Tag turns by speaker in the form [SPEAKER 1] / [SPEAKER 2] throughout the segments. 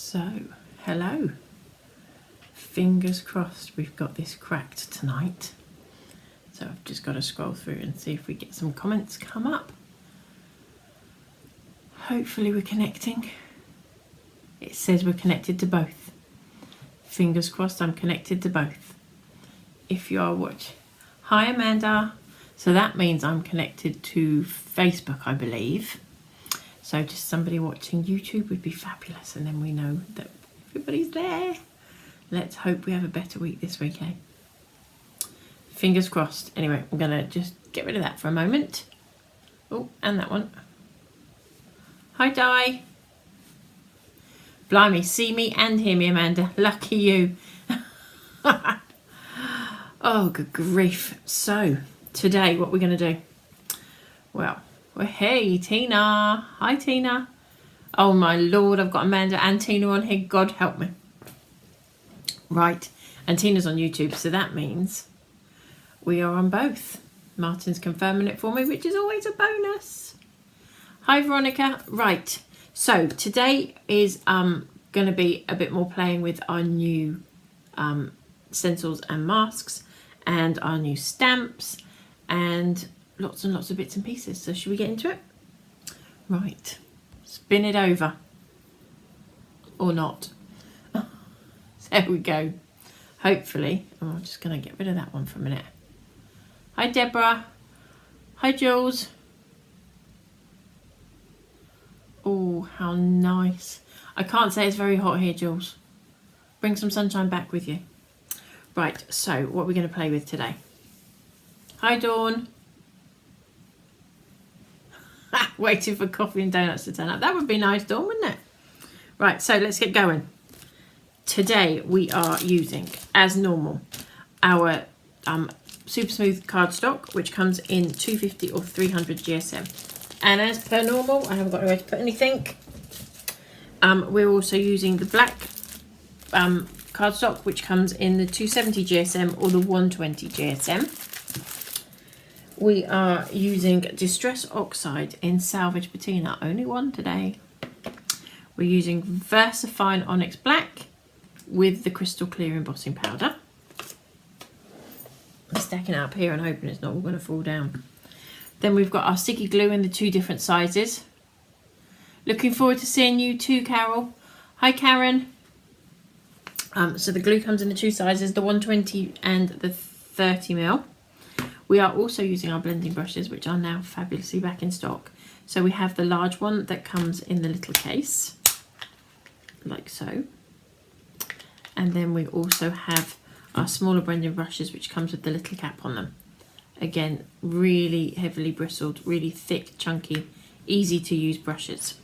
[SPEAKER 1] So, hello. Fingers crossed we've got this cracked tonight. So I've just got to scroll through and see if we get some comments come up. Hopefully we're connecting. It says we're connected to both. Fingers crossed I'm connected to both. If you are watching. Hi Amanda. So that means I'm connected to Facebook, I believe. So just somebody watching YouTube would be fabulous, and then we know that everybody's there. Let's hope we have a better week this week, eh? Fingers crossed. Anyway, I'm going to just get rid of that for a moment. Oh, and that one. Hi, Di. Blimey, see me and hear me, Amanda. Lucky you. Oh, good grief. So, today, what we're going to do? Well, hey, Tina. Hi, Tina. Oh, my Lord, I've got Amanda and Tina on here. God help me. Right, and Tina's on YouTube, so that means we are on both. Martin's confirming it for me, which is always a bonus. Hi, Veronica. Right, so today is going to be a bit more playing with our new stencils and masks and our new stamps and lots of bits and pieces. So should we get into it? Right, spin it over. Or not. There we go. Hopefully. Oh, I'm just going to get rid of that one for a minute. Hi, Deborah. Hi, Jules. Oh, how nice. I can't say it's very hot here, Jules. Bring some sunshine back with you. Right, so what are we going to play with today? Hi, Dawn. Waiting for coffee and donuts to turn up. That would be nice, Dawn, wouldn't it? Right, so let's get going. Today we are using, as normal, our super smooth cardstock, which comes in 250 or 300 GSM. And as per normal, I haven't got anywhere to put anything. We're also using the black cardstock, which comes in the 270 GSM or the 120 GSM. We are using Distress Oxide in Salvaged Patina, only one today. We're using VersaFine Onyx Black with the crystal clear embossing powder. I'm stacking it up here and hoping it's not all going to fall down. Then we've got our sticky glue in the two different sizes. Looking forward to seeing you too, Carol. Hi, Karen. So the glue comes in the two sizes, the 120 and the 30mm. We are also using our blending brushes, which are now fabulously back in stock. So we have the large one that comes in the little case, like so. And then we also have our smaller blending brushes, which comes with the little cap on them. Again, really heavily bristled, really thick, chunky, easy to use brushes.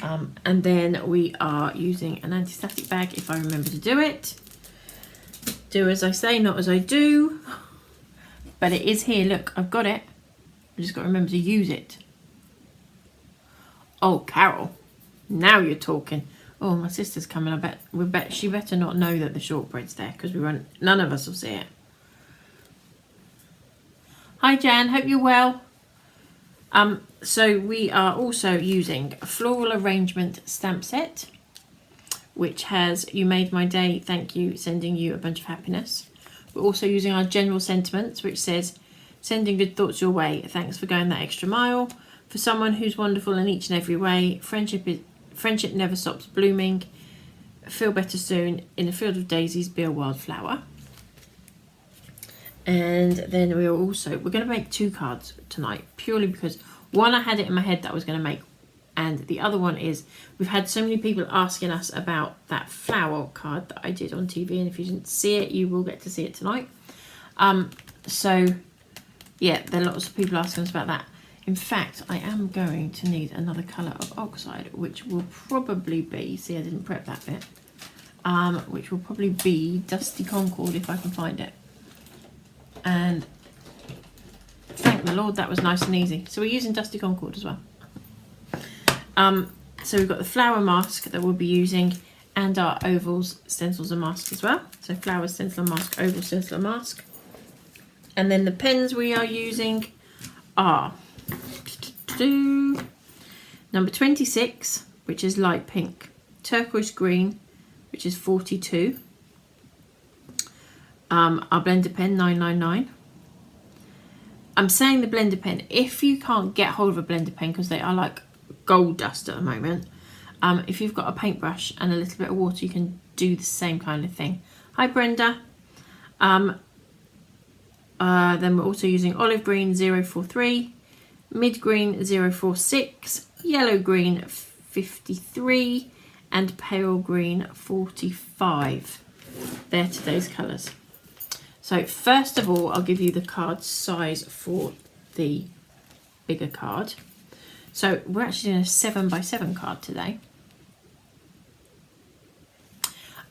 [SPEAKER 1] And then we are using an anti-static bag, if I remember to do it. Do as I say, not as I do. But it is here, look, I've got it. I just got to remember to use it. Oh, Carol, now you're talking. Oh, my sister's coming. I bet she better not know that the shortbread's there, because none of us will see it. Hi Jan, hope you're well. So we are also using a floral arrangement stamp set, which has "You made my day, thank you, sending you a bunch of happiness." We're also using our general sentiments, which says, "Sending good thoughts your way. Thanks for going that extra mile. For someone who's wonderful in each and every way. Friendship never stops blooming. Feel better soon. In a field of daisies, be a wildflower." And then we're going to make two cards tonight, purely because one, I had it in my head that I was going to make, and the other one is we've had so many people asking us about that flower card that I did on TV, and if you didn't see it, you will get to see it tonight. So yeah, there are lots of people asking us about that. In fact, I am going to need another colour of Oxide, which will probably be, see I didn't prep that bit, which will probably be Dusty Concord if I can find it. And thank the Lord that was nice and easy. So we're using Dusty Concord as well. So we've got the flower mask that we'll be using and our ovals, stencils and mask as well. So flower, stencil and mask, oval, stencil and mask. And then the pens we are using are number 26, which is light pink, turquoise green, which is 42. Our blender pen, 9.99. I'm saying the blender pen, if you can't get hold of a blender pen, because they are like gold dust at the moment, if you've got a paintbrush and a little bit of water, you can do the same kind of thing. Hi Brenda. Then we're also using olive green 043, mid green 046, yellow green 53, and pale green 45. They're today's colours. So first of all, I'll give you the card size for the bigger card. So we're actually doing a 7x7 card today.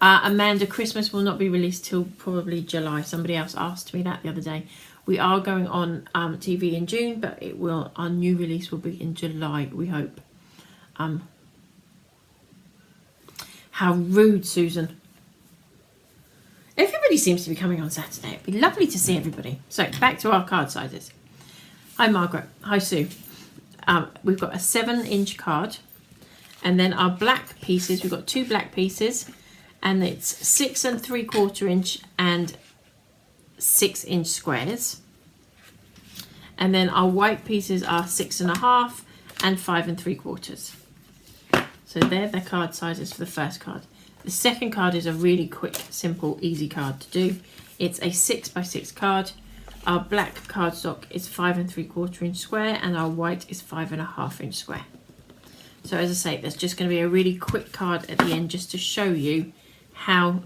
[SPEAKER 1] Amanda, Christmas will not be released till probably July. Somebody else asked me that the other day. We are going on TV in June, but it will, our new release will be in July, we hope. How rude, Susan. Everybody seems to be coming on Saturday. It'd be lovely to see everybody. So back to our card sizes. Hi Margaret. Hi Sue. We've got a 7-inch card, and then our black pieces, we've got 2 black pieces, and it's 6 3/4 inch and 6-inch squares. And then our white pieces are 6.5 and 5 3/4. So they're the card sizes for the first card. The second card is a really quick, simple, easy card to do. It's a 6x6 card. Our black cardstock is 5 3/4 inch square, and our white is 5.5 inch square. So as I say, there's just going to be a really quick card at the end just to show you how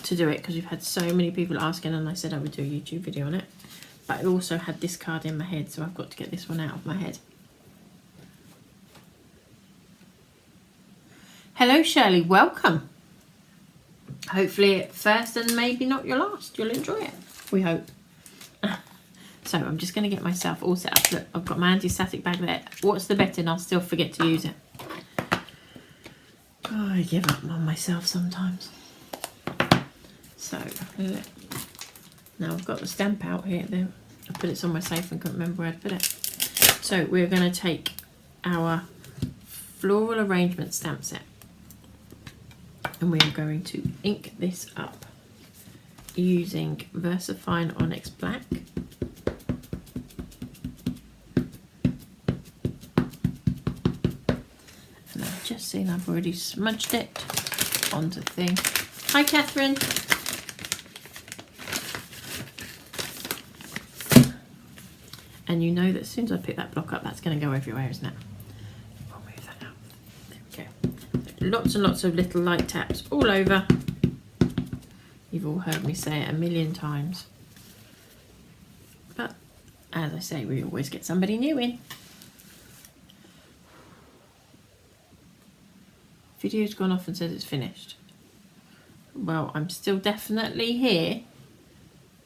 [SPEAKER 1] to do it, because we've had so many people asking, and I said I would do a YouTube video on it. But I also had this card in my head, so I've got to get this one out of my head. Hello Shirley, welcome. Hopefully first and maybe not your last. You'll enjoy it, we hope. So I'm just going to get myself all set up. Look, I've got my anti-static bag there. What's the betting? I'll still forget to use it. Oh, I give up on myself sometimes. So now I've got the stamp out here. There, I put it somewhere safe and couldn't remember where to put it. So we're going to take our floral arrangement stamp set, and we are going to ink this up using VersaFine Onyx Black. And I've just seen I've already smudged it onto the thing. Hi Catherine. And you know that as soon as I pick that block up, that's going to go everywhere, isn't it? I'll move that out. There we go. Lots and lots of little light taps all over. You've all heard me say it a million times. But as I say, we always get somebody new in. Video's gone off and says it's finished. Well, I'm still definitely here.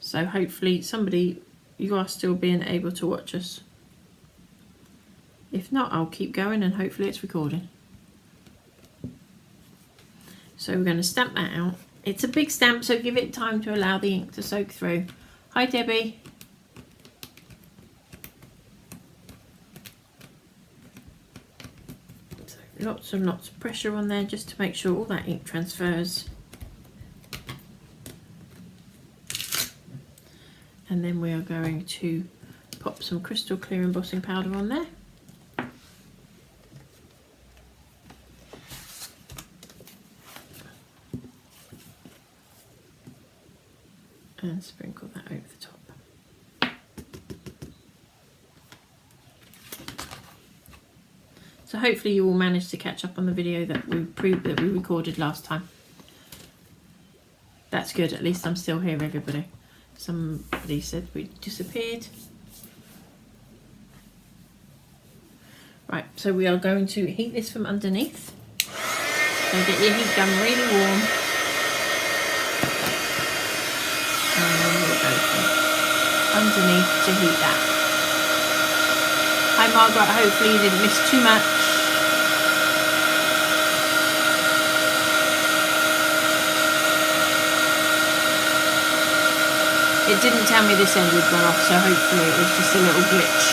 [SPEAKER 1] So hopefully somebody, you are still being able to watch us. If not, I'll keep going and hopefully it's recording. So we're going to stamp that out. It's a big stamp, so give it time to allow the ink to soak through. Hi Debbie. So lots and lots of pressure on there just to make sure all that ink transfers. And then we are going to pop some crystal clear embossing powder on there. And sprinkle that over the top. So hopefully you will manage to catch up on the video that we recorded last time. That's good, at least I'm still here, everybody. Somebody said we disappeared. Right, so we are going to heat this from underneath. So get your heat gun really warm. And then we'll go from underneath to heat that. Hi Margaret, hopefully you didn't miss too much. It didn't tell me this end would go off, so hopefully it was just a little glitch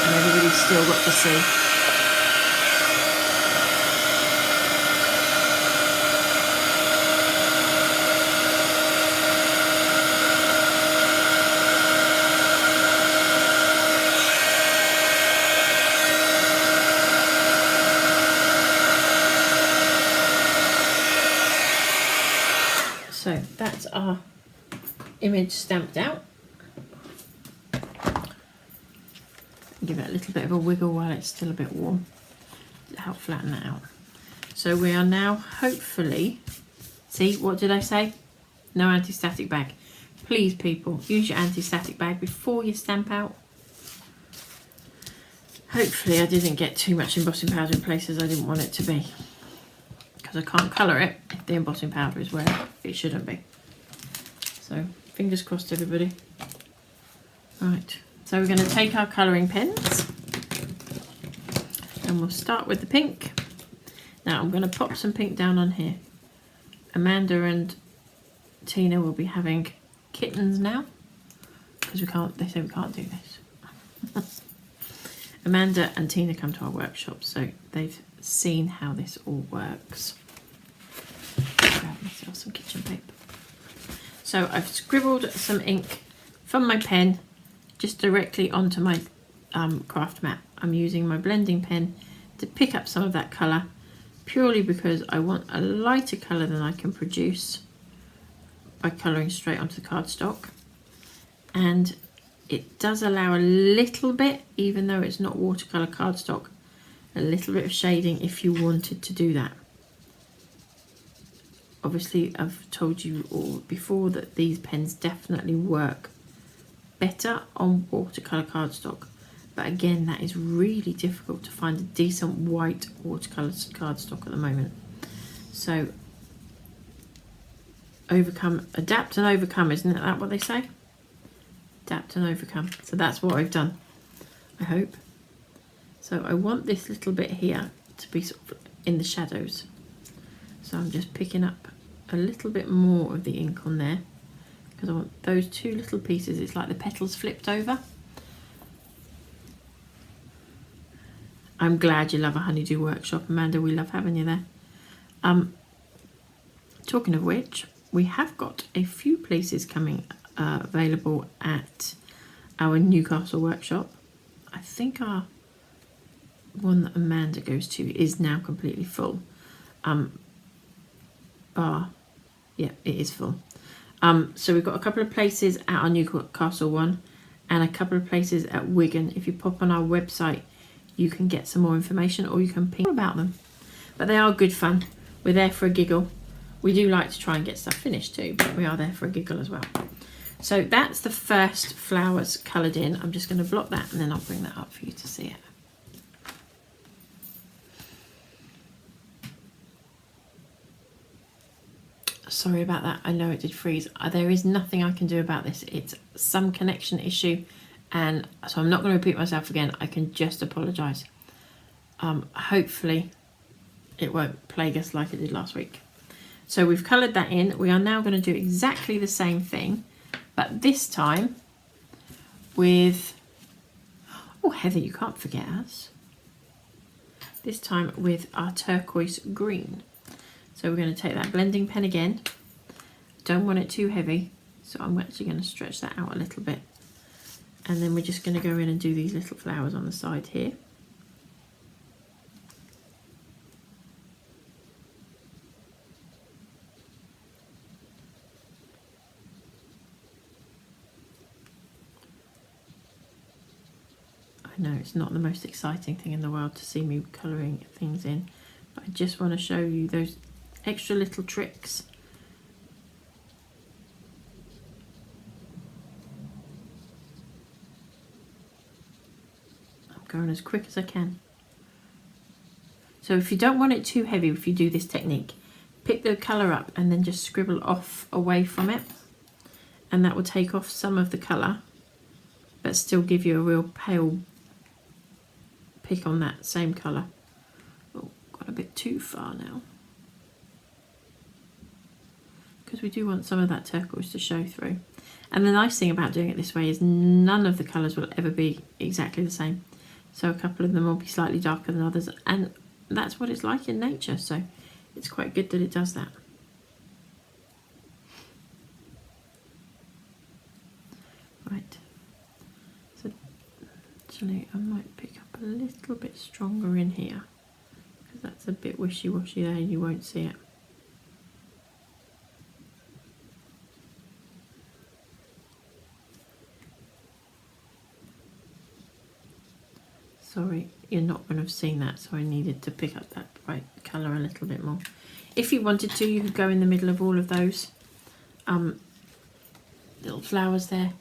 [SPEAKER 1] and everybody still got to see. image stamped out. Give it a little bit of a wiggle while it's still a bit warm to help flatten that out. So we are now hopefully, see, what did I say? No anti-static bag. Please people, use your anti-static bag before you stamp out. Hopefully I didn't get too much embossing powder in places I didn't want it to be, because I can't colour it if the embossing powder is where it shouldn't be. So fingers crossed everybody. Right, so we're going to take our colouring pens and we'll start with the pink. Now I'm going to pop some pink down on here. Amanda and Tina will be having kittens now because they say we can't do this. Amanda and Tina come to our workshop, so they've seen how this all works. Grab myself some kitchen paper. So I've scribbled some ink from my pen just directly onto my craft mat. I'm using my blending pen to pick up some of that colour, purely because I want a lighter colour than I can produce by colouring straight onto the cardstock. And it does allow a little bit, even though it's not watercolour cardstock, a little bit of shading if you wanted to do that. Obviously I've told you all before that these pens definitely work better on watercolour cardstock, but again that is really difficult to find a decent white watercolour cardstock at the moment. So adapt and overcome, isn't that what they say? Adapt and overcome. So that's what I've done, I hope. So I want this little bit here to be sort of in the shadows, so I'm just picking up a little bit more of the ink on there because I want those two little pieces. It's like the petals flipped over. I'm glad you love a honeydew workshop, Amanda. We love having you there. Talking of which, we have got a few places coming available at our Newcastle workshop. I think our one that Amanda goes to is now completely full. Yeah, it is full. So we've got a couple of places at our Newcastle one and a couple of places at Wigan. If you pop on our website, you can get some more information, or you can ping about them. But they are good fun. We're there for a giggle. We do like to try and get stuff finished too, but we are there for a giggle as well. So that's the first flowers coloured in. I'm just going to block that and then I'll bring that up for you to see it. Sorry about that. I know it did freeze. There is nothing I can do about this. It's some connection issue, and so I'm not going to repeat myself again. I can just apologise. Hopefully it won't plague us like it did last week. So we've coloured that in. We are now going to do exactly the same thing, but this time with, oh Heather, you can't forget us. This time with our turquoise green. So we're going to take that blending pen again. Don't want it too heavy, so I'm actually going to stretch that out a little bit. And then we're just going to go in and do these little flowers on the side here. I know it's not the most exciting thing in the world to see me colouring things in, but I just want to show you those extra little tricks. I'm going as quick as I can. So if you don't want it too heavy, if you do this technique, pick the colour up and then just scribble off away from it, and that will take off some of the colour but still give you a real pale pick on that same colour. Oh, got a bit too far now, because we do want some of that turquoise to show through. And the nice thing about doing it this way is none of the colours will ever be exactly the same. So a couple of them will be slightly darker than others, and that's what it's like in nature, so it's quite good that it does that. Right, so actually I might pick up a little bit stronger in here, because that's a bit wishy-washy there, you won't see it. Sorry, you're not going to have seen that, so I needed to pick up that bright colour a little bit more. If you wanted to, you could go in the middle of all of those little flowers there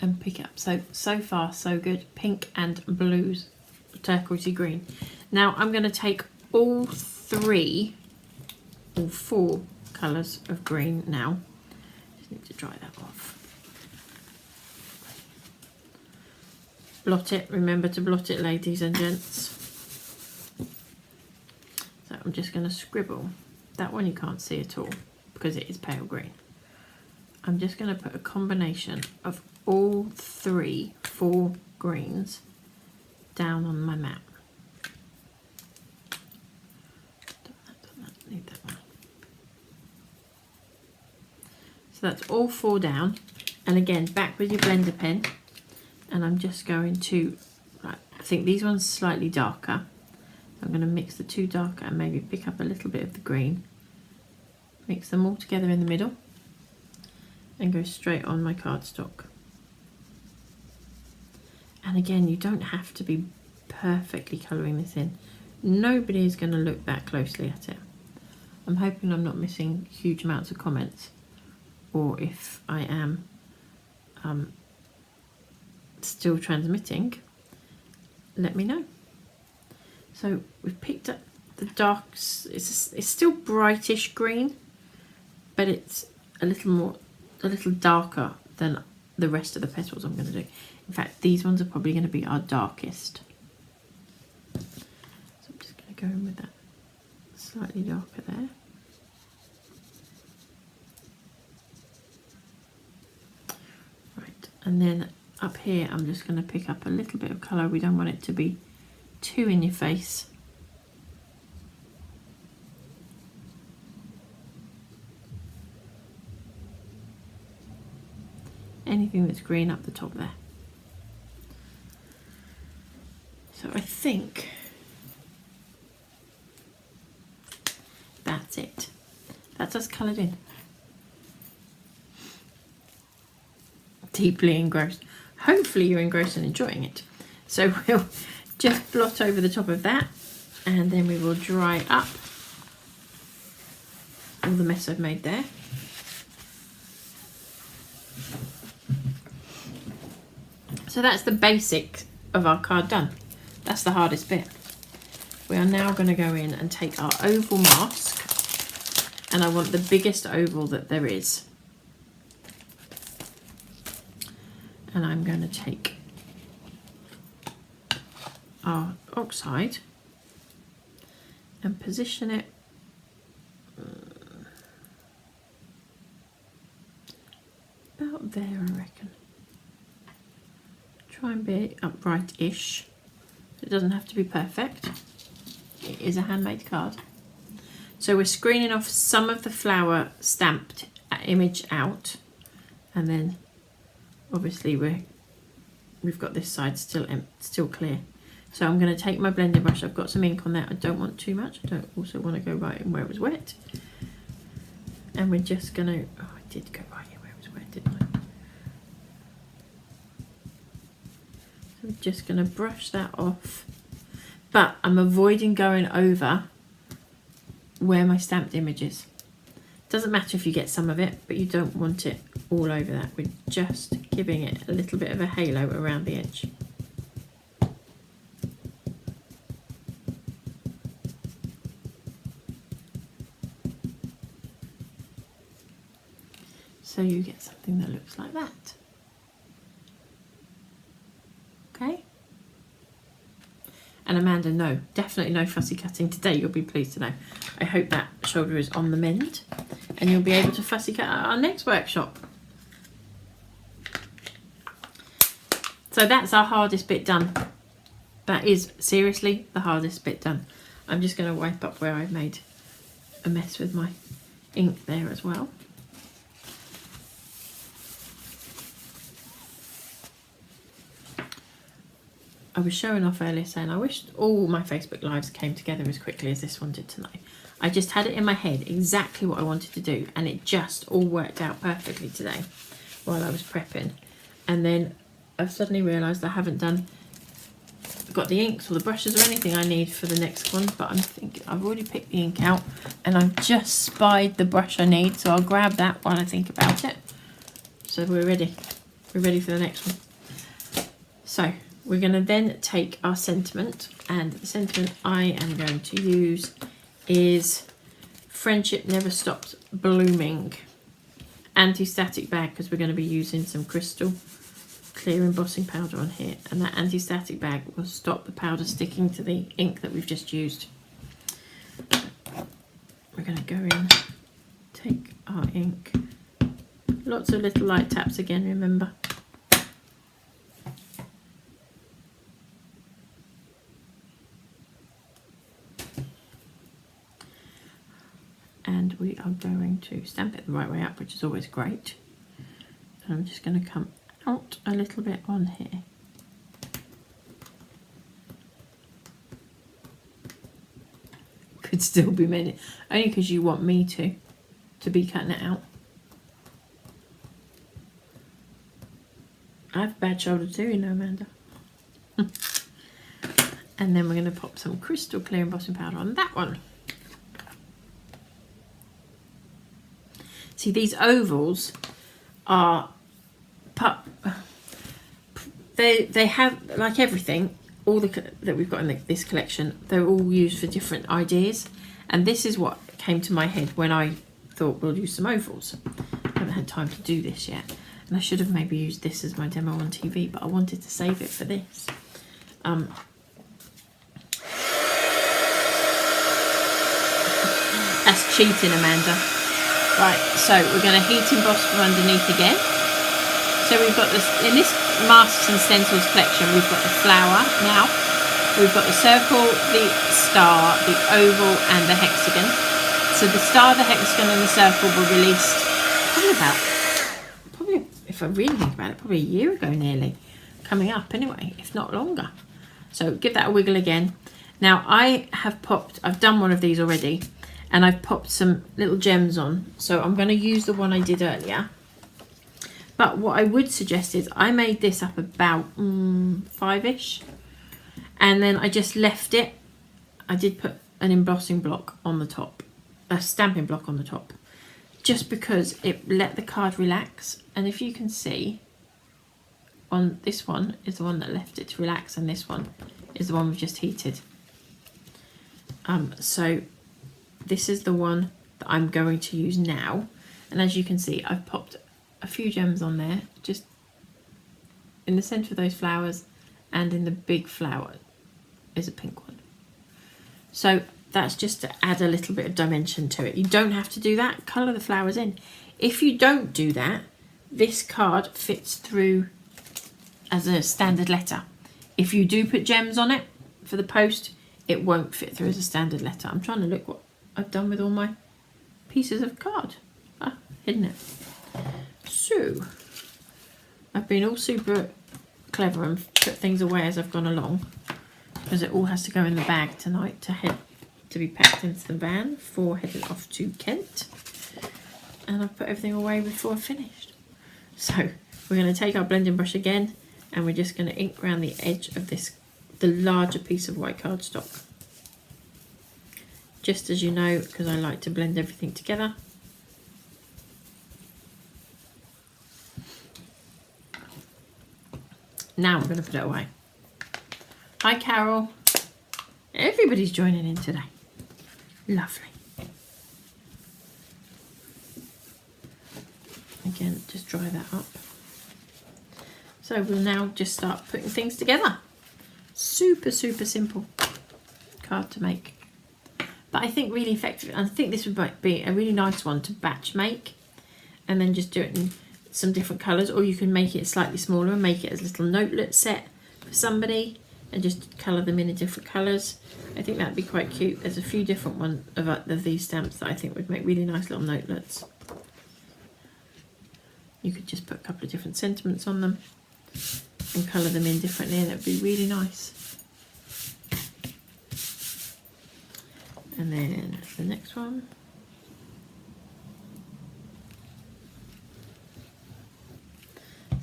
[SPEAKER 1] and pick up. So far so good. Pink and blues, turquoisey green. Now I'm going to take all four colours of green now. Just need to dry that off. Blot it, remember to blot it, ladies and gents. So I'm just going to scribble. That one you can't see at all because it is pale green. I'm just going to put a combination of all four greens down on my map. Need that one. So that's all four down, and again back with your blender pen, and I'm just going to, right, I think these ones slightly darker. I'm going to mix the two darker and maybe pick up a little bit of the green, mix them all together in the middle and go straight on my cardstock. And again, you don't have to be perfectly colouring this in. Nobody is going to look that closely at it. I'm hoping I'm not missing huge amounts of comments, or if I am still transmitting, let me know. So we've picked up the darks. It's still brightish green, but it's a little darker than the rest of the petals I'm going to do. In fact, these ones are probably going to be our darkest. So I'm just going to go in with that slightly darker there. Right, and then up here I'm just going to pick up a little bit of colour. We don't want it to be too in your face. Anything that's green up the top there. So I think that's it. That's us coloured in. Deeply engrossed. Hopefully you're engrossed and enjoying it. So we'll just blot over the top of that, and then we will dry up all the mess I've made there. So that's the basic of our card done. That's the hardest bit. We are now going to go in and take our oval mask, and I want the biggest oval that there is. And I'm going to take our oxide and position it about there, I reckon. Try and be upright-ish. It doesn't have to be perfect. It is a handmade card. So we're screening off some of the flower stamped image out, and then obviously we've got this side still clear. So I'm going to take my blending brush. I've got some ink on there. I don't want too much. I don't also want to go right in where it was wet. And we're just going to, oh, I did go right in where it was wet, didn't I? So we're just going to brush that off. But I'm avoiding going over where my stamped image is. Doesn't matter if you get some of it, but you don't want it all over that. We're just giving it a little bit of a halo around the edge. So you get something that looks like that. Okay? And Amanda, no, definitely no fussy cutting today. You'll be pleased to know. I hope that shoulder is on the mend and you'll be able to fussy cut at our next workshop. So that's our hardest bit done. That is seriously the hardest bit done. I'm just going to wipe up where I've made a mess with my ink there as well. I was showing off earlier saying I wish all my Facebook Lives came together as quickly as this one did tonight. I just had it in my head exactly what I wanted to do, and it just all worked out perfectly today while I was prepping. And then I've suddenly realised I haven't done got the inks or the brushes or anything I need for the next one, but I'm thinking I've already picked the ink out and I've just spied the brush I need, so I'll grab that while I think about it. So we're ready. We're ready for the next one. So we're going to then take our sentiment, and the sentiment I am going to use is Friendship Never Stops Blooming anti-static bag, because we're going to be using some crystal clear embossing powder on here, and that anti-static bag will stop the powder sticking to the ink that we've just used. We're going to go in, take our ink, lots of little light taps again, remember. And we are going to stamp it the right way up, which is always great. And I'm just going to come out a little bit on here. Could still be many, only because you want me to be cutting it out. I have a bad shoulder too, you know, Amanda. And then we're going to pop some crystal clear embossing powder on that one. See, these ovals are they have, like everything, all that we've got in this collection, they're all used for different ideas, and this is what came to my head when I thought we'll use some ovals. I haven't had time to do this yet, and I should have maybe used this as my demo on TV, but I wanted to save it for this. That's cheating, Amanda. Right, so we're going to heat emboss from underneath again. So we've got this, in this Masks and Stencils collection, we've got the flower now. We've got the circle, the star, the oval and the hexagon. So the star, the hexagon and the circle were released probably, if I really think about it, probably a year ago nearly. Coming up anyway, if not longer. So give that a wiggle again. Now I've done one of these already, and I've popped some little gems on. So I'm going to use the one I did earlier. But what I would suggest is I made this up about 5-ish. And then I just left it. I did put an embossing block on the top. A stamping block on the top. Just because it let the card relax. And if you can see, on this one is the one that left it to relax. And this one is the one we've just heated. So this is the one that I'm going to use now, and as you can see I've popped a few gems on there, just in the centre of those flowers, and in the big flower is a pink one. So that's just to add a little bit of dimension to it. You don't have to do that, colour the flowers in. If you don't do that, this card fits through as a standard letter. If you do put gems on it for the post, it won't fit through as a standard letter. I'm trying to look what I've done with all my pieces of card. Hidden it. So I've been all super clever and put things away as I've gone along, because it all has to go in the bag tonight to be packed into the van before heading off to Kent. And I've put everything away before I finished. So we're going to take our blending brush again, and we're just going to ink around the edge of the larger piece of white cardstock. Just as you know, because I like to blend everything together. Now I'm going to put it away. Hi Carol. Everybody's joining in today. Lovely. Again, just dry that up. So we'll now just start putting things together. Super, super simple card to make. But I think really effective. I think this would be a really nice one to batch make, and then just do it in some different colours, or you can make it slightly smaller and make it as a little notelet set for somebody and just colour them in different colours. I think that'd be quite cute. There's a few different ones of these stamps that I think would make really nice little notelets. You could just put a couple of different sentiments on them and colour them in differently, and that'd be really nice. And then the next one.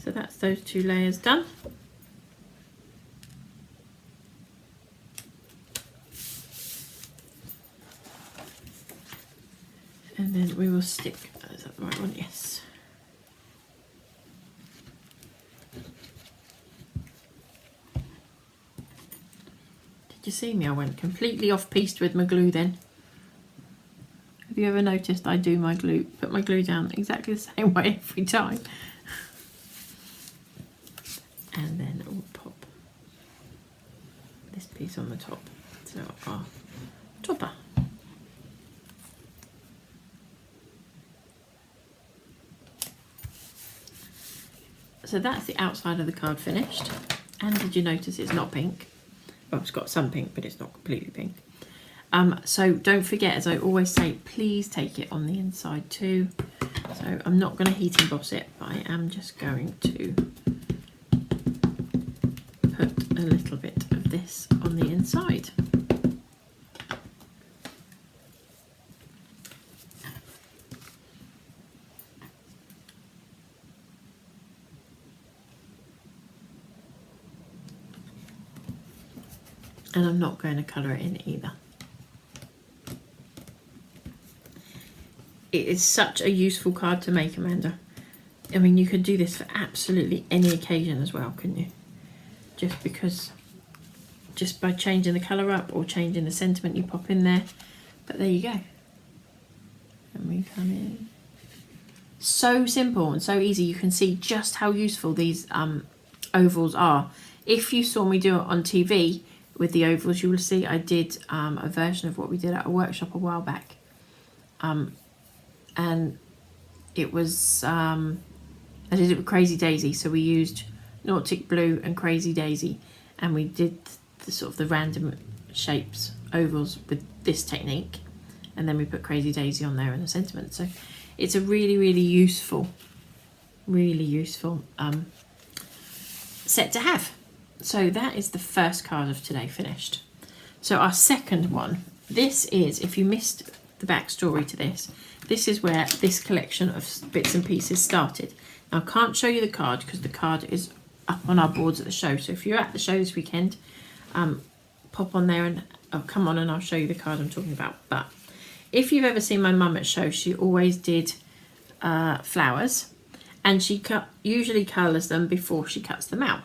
[SPEAKER 1] So that's those two layers done. And then we will stick, is that the right one? Yes. Did you see me? I went completely off-piste with my glue then. Have you ever noticed I do my glue, put my glue down exactly the same way every time? And then we'll pop this piece on the top. So our topper. So that's the outside of the card finished. And did you notice it's not pink? Well, it's got some pink, but it's not completely pink. So don't forget, as I always say, please take it on the inside too. So I'm not going to heat emboss it, but I am just going to put a little bit of this on the inside. And I'm not going to colour it in either. It is such a useful card to make, Amanda. I mean, you could do this for absolutely any occasion as well, couldn't you? Just by changing the colour up or changing the sentiment you pop in there. But there you go. And we come in. So simple and so easy. You can see just how useful these ovals are. If you saw me do it on TV with the ovals, you will see I did a version of what we did at a workshop a while back. And it was, I did it with Crazy Daisy. So we used Nautic Blue and Crazy Daisy. And we did the sort of the random shapes, ovals with this technique. And then we put Crazy Daisy on there and a sentiment. So it's a really, really useful set to have. So that is the first card of today finished. So our second one, this is, if you missed the backstory to this, this is where this collection of bits and pieces started. Now I can't show you the card because the card is up on our boards at the show. So if you're at the show this weekend, pop on there and come on and I'll show you the card I'm talking about. But if you've ever seen my mum at show, she always did flowers, and she usually colours them before she cuts them out.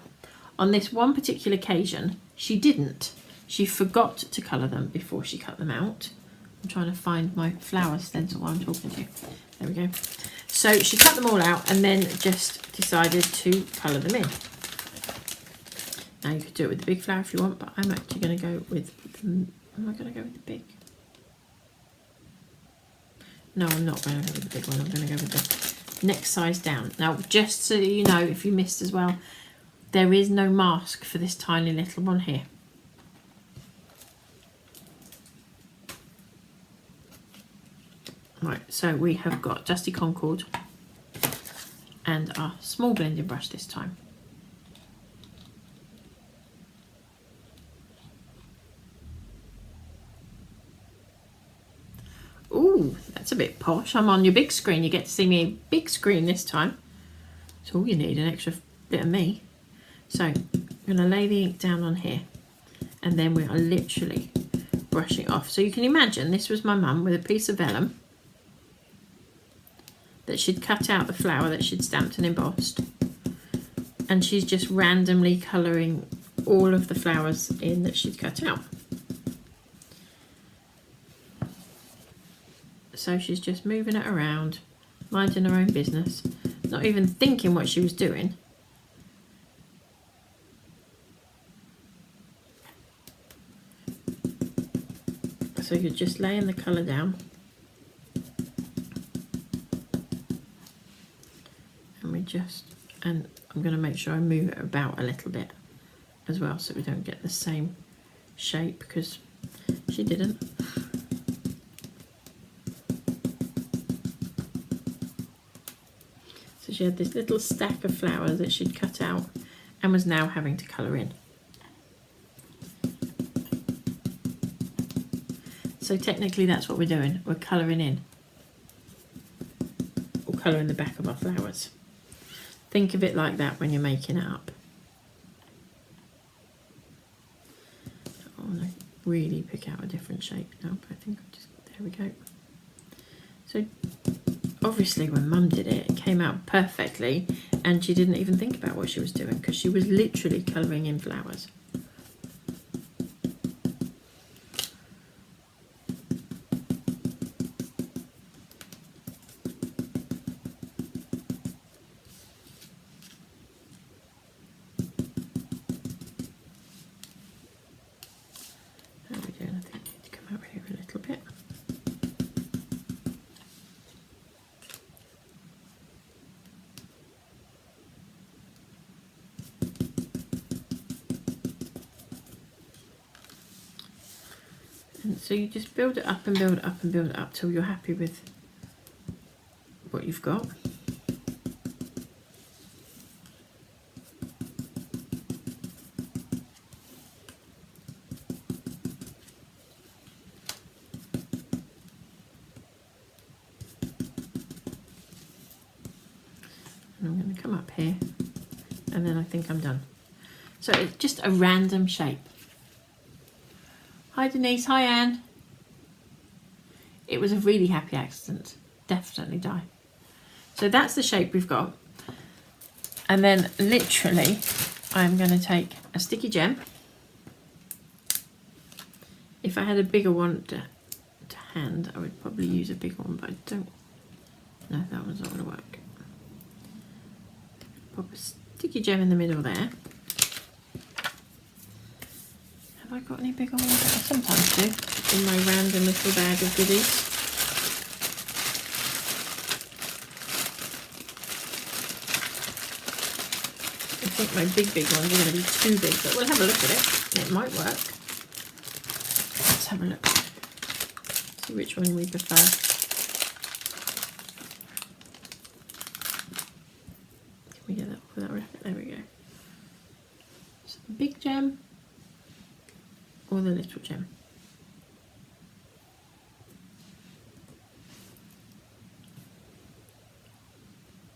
[SPEAKER 1] On this one particular occasion, she didn't. She forgot to colour them before she cut them out. I'm trying to find my flower stencil while I'm talking to you. There we go. So she cut them all out and then just decided to colour them in. Now you could do it with the big flower if you want, but I'm actually going to go with the, am I going to go with the big? No, I'm not going to go with the big one. I'm going to go with the next size down. Now, just so you know, if you missed as well, there is no mask for this tiny little one here. Right, so we have got Dusty Concord and our small blending brush this time. Ooh, that's a bit posh. I'm on your big screen. You get to see me big screen this time. That's all you need, an extra bit of me. So I'm going to lay the ink down on here and then we are literally brushing off. So you can imagine this was my mum with a piece of vellum that she'd cut out the flower that she'd stamped and embossed, and she's just randomly colouring all of the flowers in that she'd cut out. So she's just moving it around, minding her own business, not even thinking what she was doing. So you're just laying the colour down. And I'm going to make sure I move it about a little bit as well so we don't get the same shape, because she didn't. So she had this little stack of flowers that she'd cut out and was now having to colour in. So technically that's what we're doing, we're colouring in, or colouring the back of our flowers. Think of it like that when you're making it up. I want to really pick out a different shape now, but I think I'll just, there we go. So obviously when Mum did it, it came out perfectly, and she didn't even think about what she was doing because she was literally colouring in flowers. How are we doing? I think I need to come over here a little bit. And so you just build it up and build it up and build it up till you're happy with what you've got. And I'm going to come up here, and then I think I'm done. So it's just a random shape. Hi Denise, hi Anne. It was a really happy accident. Definitely die. So that's the shape we've got. And then literally I'm going to take a sticky gem. If I had a bigger one to hand, I would probably use a bigger one, but I don't. No, that one's not going to work. Pop a sticky gem in the middle there. Have I got any bigger ones? I sometimes do, in my random little bag of goodies. I think my big ones are going to be too big, but we'll have a look at it. It might work. Let's have a look. See which one we prefer. Can we get that without racket? There we go. So the big gem or the little gem?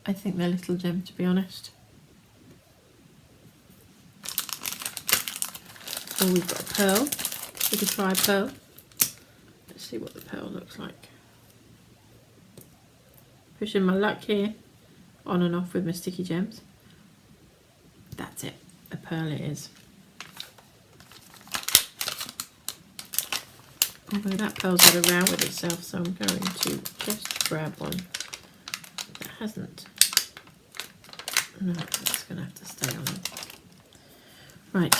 [SPEAKER 1] I think the little gem, to be honest. Oh, we've got a pearl. We could try a pearl. Let's see what the pearl looks like. Pushing my luck here, on and off with my sticky gems. That's it. A pearl it is. Although that pearl's got a row with itself, so I'm going to just grab one that hasn't. No, that's going to have to stay on it. Right.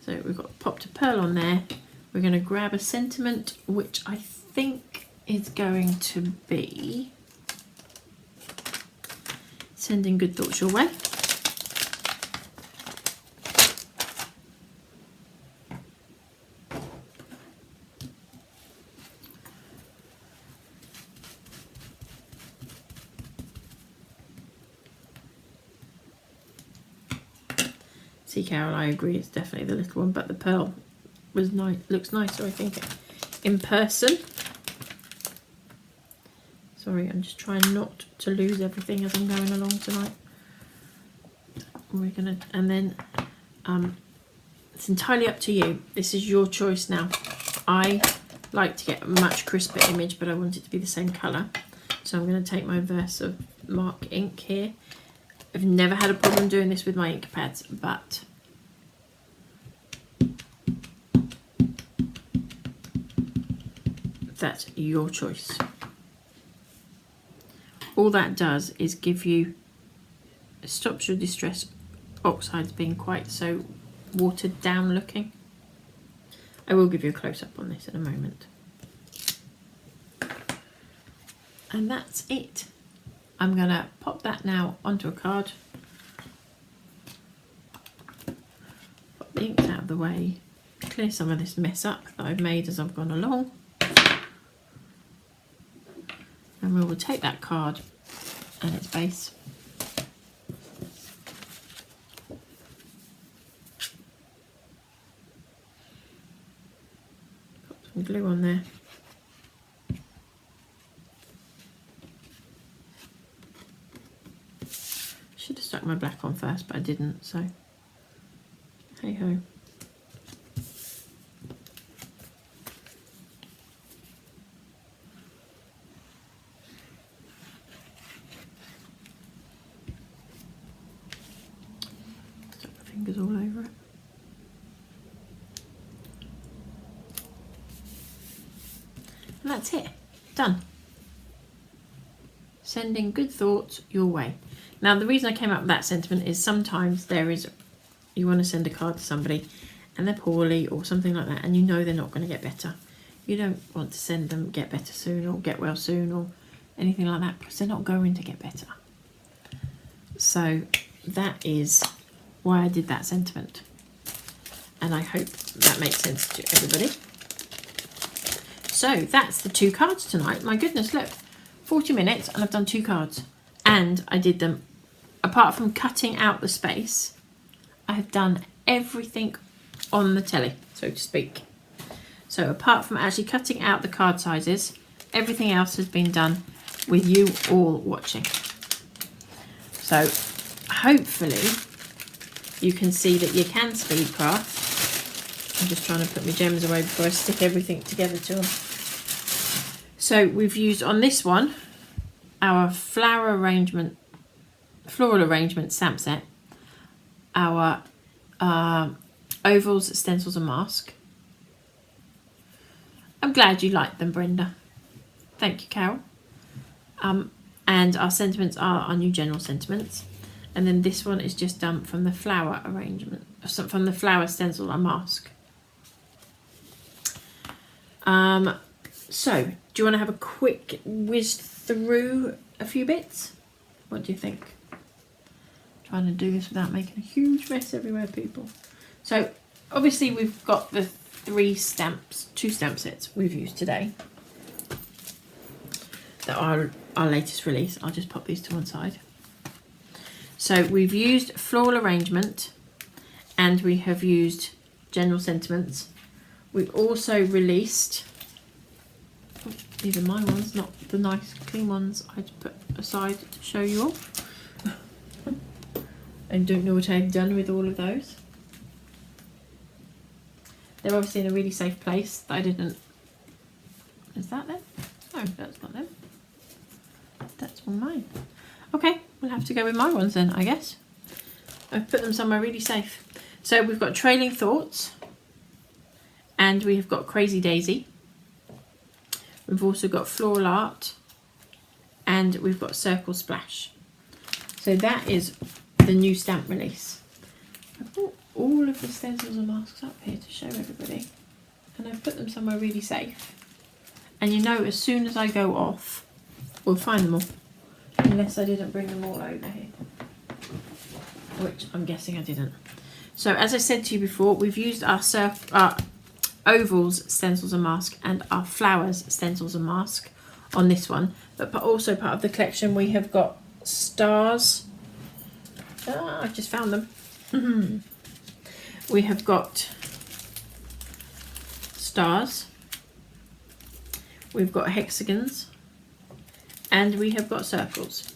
[SPEAKER 1] So we've got popped a pearl on there. We're going to grab a sentiment, which I think is going to be sending good thoughts your way. See, Carol, I agree, it's definitely the little one, but the pearl was nice, looks nicer, I think, in person. Sorry, I'm just trying not to lose everything as I'm going along tonight. We're gonna, and then it's entirely up to you. This is your choice now. I like to get a much crisper image, but I want it to be the same colour. So I'm going to take my Versa Mark ink here. I've never had a problem doing this with my ink pads, but that's your choice. All that does is give you, it stops your distress oxides being quite so watered down looking. I will give you a close-up on this in a moment. And that's it. I'm going to pop that now onto a card. Pop the inks out of the way. Clear some of this mess up that I've made as I've gone along. And we will take that card and its base. Put some glue on there. Should have stuck my black on first, but I didn't, so hey ho. that's it. Done. Sending good thoughts your way. Now, the reason I came up with that sentiment is sometimes you want to send a card to somebody and they're poorly or something like that, and you know they're not going to get better. You don't want to send them get better soon or get well soon or anything like that, because they're not going to get better. So that is why I did that sentiment. And I hope that makes sense to everybody. So that's the 2 cards tonight. My goodness, look, 40 minutes and I've done 2 cards. And I did them, apart from cutting out the space, I have done everything on the telly, so to speak. So apart from actually cutting out the card sizes, everything else has been done with you all watching. So hopefully you can see that you can speed craft. I'm just trying to put my gems away before I stick everything together to them. So we've used on this one our floral arrangement stamp set, our ovals, stencils and mask. I'm glad you liked them, Brenda. Thank you, Carol. And our sentiments are our new general sentiments. And then this one is just done from the flower arrangement, from the flower stencil and mask. So, do you want to have a quick whiz through a few bits? What do you think? Trying to do this without making a huge mess everywhere, people. So, obviously we've got the 2 stamp sets we've used today that are our latest release. I'll just pop these to one side. So we've used floral arrangement and we have used general sentiments. We've also released, these are my ones, not the nice clean ones I'd put aside to show you all. I don't know what I've done with all of those. They're obviously in a really safe place that I didn't... Is that them? No, that's not them. That's all mine. Okay, we'll have to go with my ones then, I guess. I've put them somewhere really safe. So we've got Trailing Thoughts. And we have got Crazy Daisy. We've also got Floral Art. And we've got Circle Splash. So that is the new stamp release. I brought all of the stencils and masks up here to show everybody. And I've put them somewhere really safe. And you know, as soon as I go off, we'll find them all. Unless I didn't bring them all over here. Which I'm guessing I didn't. So as I said to you before, we've used our ovals, stencils and mask, and our flowers, stencils and mask on this one. But also part of the collection we have got stars. I just found them. We have got stars. We've got hexagons. And we have got circles,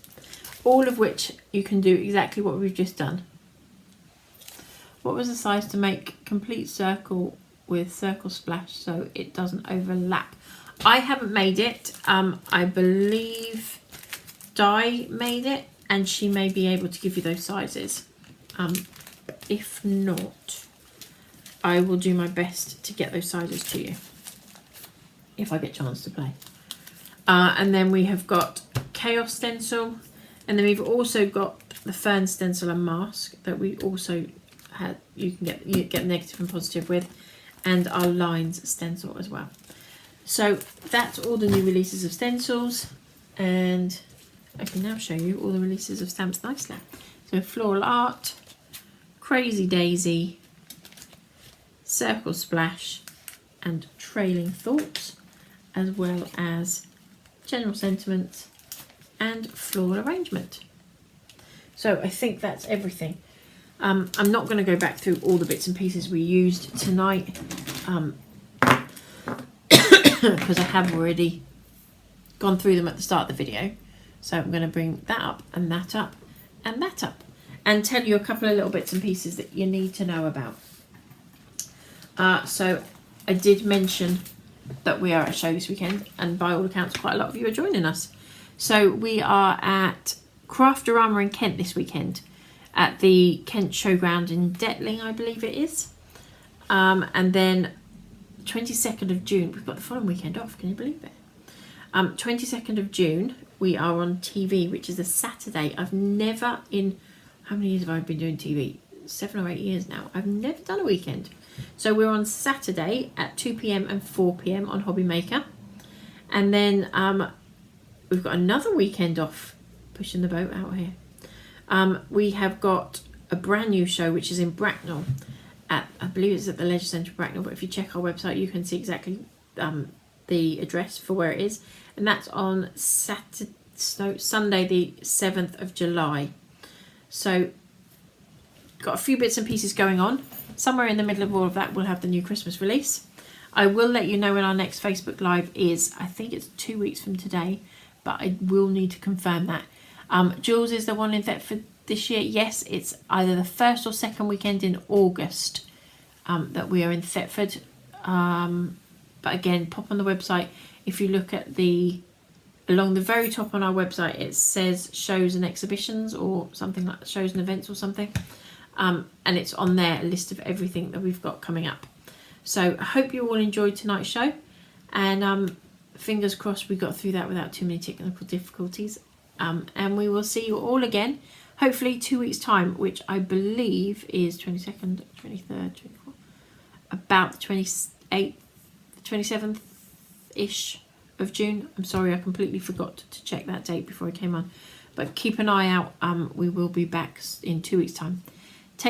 [SPEAKER 1] all of which you can do exactly what we've just done. What was the size to make complete circle with circle splash so it doesn't overlap? I haven't made it. I believe Di made it, and she may be able to give you those sizes. If not, I will do my best to get those sizes to you if I get a chance to play. And then we have got Chaos Stencil, and then we've also got the Fern Stencil and Mask that we also had. You can get negative and positive with, and our Lines Stencil as well. So that's all the new releases of stencils, and I can now show you all the releases of stamps nicely. So Floral Art, Crazy Daisy, Circle Splash, and Trailing Thoughts, as well as general sentiments and floral arrangement. So I think that's everything. I'm not going to go back through all the bits and pieces we used tonight because I have already gone through them at the start of the video. So I'm going to bring that up and that up and that up and tell you a couple of little bits and pieces that you need to know about. So I did mention that we are at a show this weekend, and by all accounts quite a lot of you are joining us. So we are at Craftorama in Kent this weekend at the Kent Showground in Detling, I believe it is. And then 22nd of June, we've got the following weekend off, can you believe it? 22nd of June, we are on TV, which is a Saturday. I've never in, how many years have I been doing TV? 7 or 8 years now. I've never done a weekend. So we're on Saturday at 2 p.m. and 4 p.m. on Hobby Maker. And then we've got another weekend off, pushing the boat out here. We have got a brand new show, which is in Bracknell. I believe it's at the Leisure Centre Bracknell, but if you check our website, you can see exactly the address for where it is. And that's on Sunday, the 7th of July. So, got a few bits and pieces going on. Somewhere in the middle of all of that, we'll have the new Christmas release. I will let you know when our next Facebook Live is. I think it's 2 weeks from today, but I will need to confirm that. Jules is the one in Thetford this year. Yes, it's either the first or second weekend in August that we are in Thetford. But again, pop on the website. If you look at along the very top on our website, it says shows and exhibitions or something like shows and events or something. And it's on there, a list of everything that we've got coming up. So I hope you all enjoyed tonight's show. And fingers crossed we got through that without too many technical difficulties. And we will see you all again, hopefully 2 weeks' time, which I believe is 22nd, 23rd, 24th, about the 28th, 27th-ish of June. I'm sorry, I completely forgot to check that date before I came on. But keep an eye out. We will be back in 2 weeks' time.